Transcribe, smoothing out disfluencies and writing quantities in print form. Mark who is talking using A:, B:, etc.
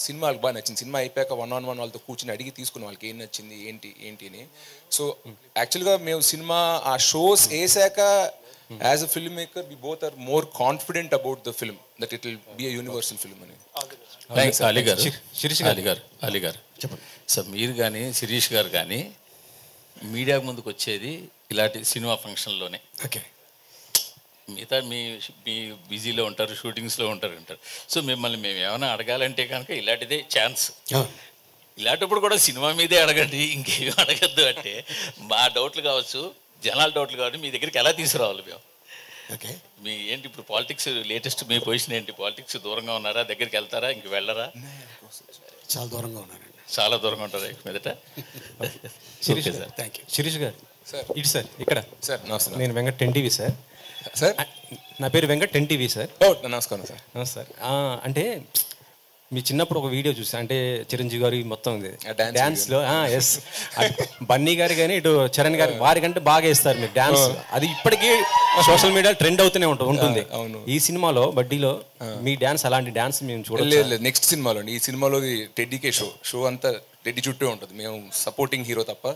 A: Cinema వాళ్ళకి బాగా నచ్చింది. సినిమా అయిపోయాక 1-on-1 వాళ్ళతో కూర్చొని అడిగి తీసుకున్న వాళ్ళకి ఏం నచ్చింది ఏంటి అని. సో యాక్చువల్గా మేము సినిమా ఆ షోస్ వేసాక as a film maker we both are more confident about the film that it will be a universal film అని.
B: అలీ గారు చెప్పండి సార్. మీరు కానీ శిరీష్ గారు కానీ మీడియా ముందుకు వచ్చేది ఇలాంటి సినిమా ఫంక్షన్లోనే.
C: ఓకే,
B: మిగతా మీ బిజీలో ఉంటారు, షూటింగ్స్లో ఉంటారు. సో మిమ్మల్ని మేము ఏమైనా అడగాలంటే కనుక ఇలాంటిదే ఛాన్స్. ఇలాంటప్పుడు కూడా సినిమా మీదే అడగండి, ఇంకేమీ అడగద్దు అంటే మా డౌట్లు కావచ్చు, జనాల డౌట్లు కావచ్చు, మీ దగ్గరికి ఎలా తీసుకురావాలి మేము?
C: ఓకే,
B: మీ ఏంటి ఇప్పుడు పాలిటిక్స్ లేటెస్ట్ మీ పొజిషన్ ఏంటి? పాలిటిక్స్ దూరంగా ఉన్నారా, దగ్గరికి వెళ్తారా, ఇంక వెళ్ళరా?
C: చాలా దూరంగా ఉన్నానండి.
B: చాలా దూరంగా ఉంటారా మీదట?
D: Shirish sir, thank you. Shirish garu
A: sir,
D: ఇటు సార్, ఇక్కడ
A: సార్ నమస్తే.
D: నేను వెంకట్ 10TV సార్.
A: సార్
D: నా పేరు వెంకట్ 10TV సార్.
A: నమస్కారం సార్.
D: నమస్తే సార్. అంటే మీ చిన్నప్పుడు ఒక వీడియో చూసా, అంటే చిరంజీవి గారి మొత్తం డ్యాన్స్లో. ఎస్, బన్నీ గారు కానీ ఇటు చరణ్ గారి వారికంటే బాగా వేస్తారు మీరు డ్యాన్స్. అది ఇప్పటికీ సోషల్ మీడియా ట్రెండ్ అవుతూనే ఉంటుంది. ఈ సినిమాలో బడ్డీలో మీ డ్యాన్స్, అలాంటి డ్యాన్స్ మేము చూడలేదు.
A: నెక్స్ట్ సినిమాలో, ఈ సినిమాలో టెడ్డీకే షో అంతా టెడ్డీ చుట్టూ ఉంటుంది. మేము సపోర్టింగ్ హీరో తప్ప